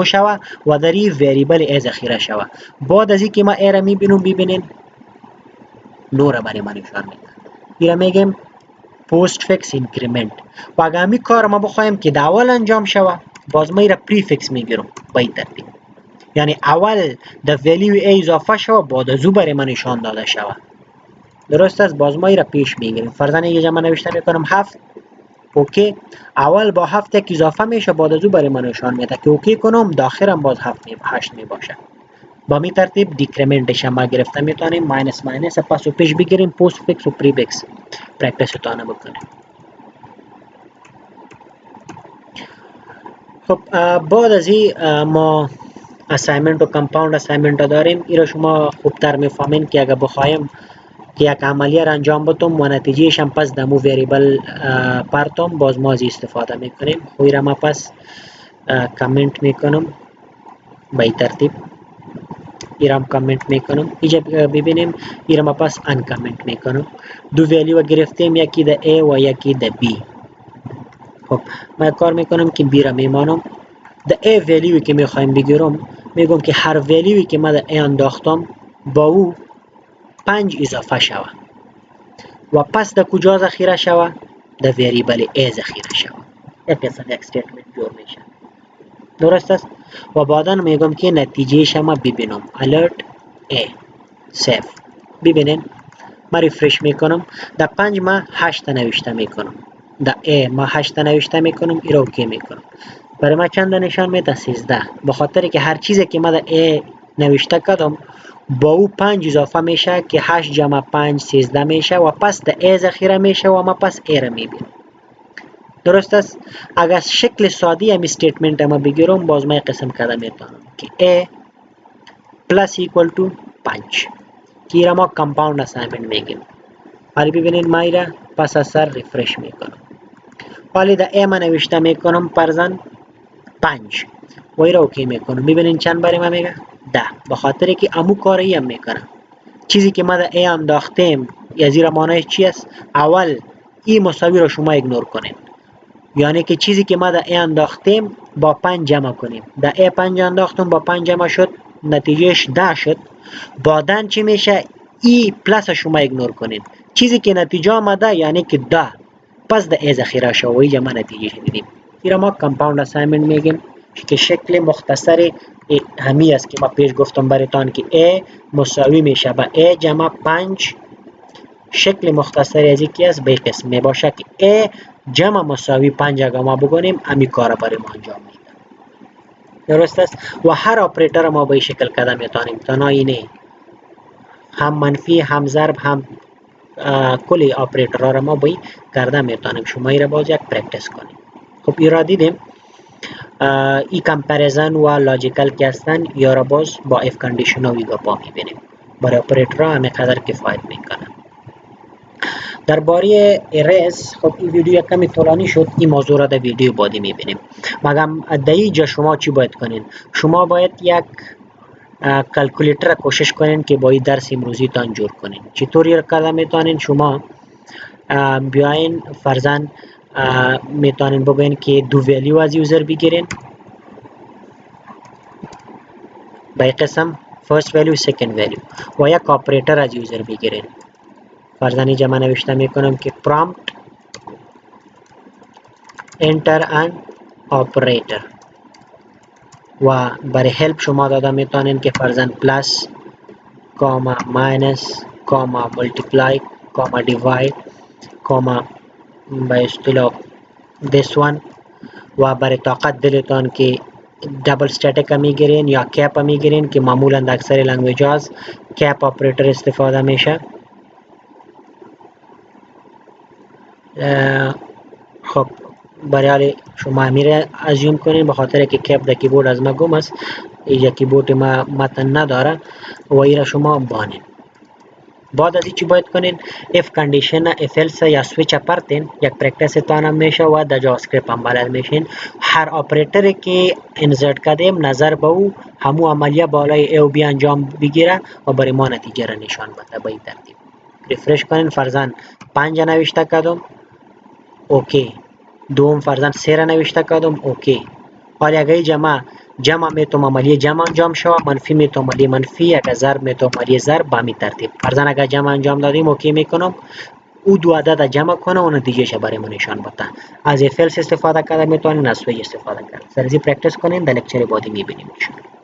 شوه و در این وریبل ا ذخیره شوه. بعد از این که ما ا را میبینیم، ببینین 9 را برای ما نشان میده. این را میگیم پست فیکس اینکریمنت. و اگر همی کار ما بخوایم که در اول انجام شوه، باز ما را پریفیکس میگیرم به این ترتیب. یعنی اول د ولیو ا اضافه شوه، بعد از او برای من نشان داده شوه. درست است؟ باز ما را پیش میگیریم. فرضاً اینجا من نوشته میکنم 7، اوکی اول با 7 یک اضافه میشه، بعد از او برای من نشان میده که اوکی کنم داخلم باز 8 میباشه. با می ترتیب دیکریمنتش ما گرفته میتونیم ماینس ماینس پس و پیش بگیریم، پست فیکس و پریفیکس پرکتیس تانه بکنیم. خب بعد از این ما اسایمنت و کمپاوند اسایمنت داریم. این را شما خوبتر میفهمین که اگر بخوایم که یک عملیه را انجام بدم و نتیجهش هم پس دمو وریبل پرتم، باز ما از استفاده میکنیم. خب این را ما پس کامنت میکنم به این ترتیب، این را هم کامنت میکنم. اینجا ببینیم این را ما پس ان کامنت میکنم. دو ولیو گرفتیم، یکی د A و یکی د B. خب ما کار میکنم که B را میمانم. د A ولیوی که میخوایم بگیرم، میگم که هر ولیوی که ما د A انداختم با او 5 اضافه شوه و پس د کجا ذخیره شوه؟ د وریبل A ذخیره شوه. یک قسم یک استیتمنت جور میشه. درست است؟ و بعدا میگم که نتیجه شما ببینم alert A سیف. ببینین ما ریفرش میکنم، در 5 ما 8 نوشته میکنم، در A ما 8 نوشته میکنم، این را اوکی میکنم. برای ما چند نشان میده؟ 13. به خاطر که هر چیزی که ما در A نوشته کردم با او 5 اضافه میشه که 8 جمع 5 13 میشه و پس در A ذخیره میشه و ما پس A را میبینیم. درست است؟ اگر شکل ساده هم استیتمنت ما بگیرم، باز ما قسم کرده میتونم که A پلس ایکوال تو 5 که را ما کمپاوند اسایمنت میگیم. حالا ببینید ما را پس از سر ریفرش میکنم. حالا در A ما نوشته میکنم فرضاً 5 و این را اوکی میکنم. ببینید چند برای ما میگه؟ 10. به خاطر که امو کاری هم میکنم. چیزی که ما در A انداختیم یا زیرا معنیش چی است؟ اول این مساوی را شما ایگنور کنید. یعنی که چیزی که ما در A انداختیم با 5 جمع کنیم. در A 5 انداختم با 5 جمع شد، نتیجهش 10 شد. بعدن چی میشه؟ ای پلس شما ایگنور کنید. چیزی که نتیجه آمده یعنی که 10 پس د ای ذخیره شوی جمع نتیجه میدیم. این ما کامپاوند اسایمنت میگیم که شکل مختصر همی است که ما پیش گفتم براتان که ای مساوی میشه به ای جمع 5. شکل مختصری از یکی است به قسم می باشه که ای جمع مساوی 5 اگر ما بگونیم امی کار برای ما انجام میده. درست است. و هر آپریتر ما به این شکل کده میتونیم تنهایی نه، هم منفی هم ضرب هم کل آپریترها را ما به کرده میتونیم. شما این را باز یک پرکتیس کنیم. خب این را دیدیم. ای کمپریزن و لاجیکل که هستن یا را باز با اف کندیشن و ویگاپا میبینیم. برای آپریترها همه قدر کفایت میکنه. درباره ارز خب این ویدیو کمی طولانی شد، این موضوع را در ویدیو بعدی میبینیم. مگم در اینجا شما چی باید کنین؟ شما باید یک کلکولیتر کوشش کنین که با این درس امروزی تان جور کنین. چطوری را کده میتونین؟ شما بیاین فرضاً میتونین بگوین که دو ویلیو از یوزر بگیرین به قسم فرست ویلیو سیکند ویلیو و یک آپریتر از یوزر بگیرین. فرضاً اینجا من نوشته میکنم که prompt enter an operator و برای هلپ شما داده میتونین که فرضاً پلس کاما ماینس کاما ملتیپلای کاما دیواید کاما به اصطلاح this one و برای طاقت دلتان که دبل استاتیک میگیرین یا کپ میگیرین که معمولا در اکثر لنگویج هاست کپ آپریتر استفاده میشه. خب برای شما امیر ازیوم کنین به خاطر که کپ در کیبورد از ما گم است، اینجا کیبورد ما متن نداره و ایره شما بانین. بعد از این چی باید کنین؟ اف کندیشن اف الس یا سویچ پرتین یک پرکتیس تان میشه و در جاوا اسکریپت هم بلد میشین. هر آپریتر که انسرت کردیم نظر به او همو عملیه بالای ای و بی انجام بگیره و برای ما نتیجه را نشان بده. به این ترتیب ریفرش کنین. فرضاً 5 نوشته کردم اوکی، دوم فرضاً 3 را نوشته کردم اوکی. حالا اگه جمع میتونم عملیه جمع انجام شوه، منفی میتونم عملیه منفی، اگه ضرب میتونم عملیه ضرب. به همین ترتیب فرضاً اگه جمع انجام دادیم اوکی میکنم او دو عدد جمع کنه و نتیجهش برای ما نشان بده. از اف الس استفاده کرده میتونین، از سویچ استفاده کرد. سرزی پرکتیس کنین، در لکچر بعدی میبینیم ان شاء الله.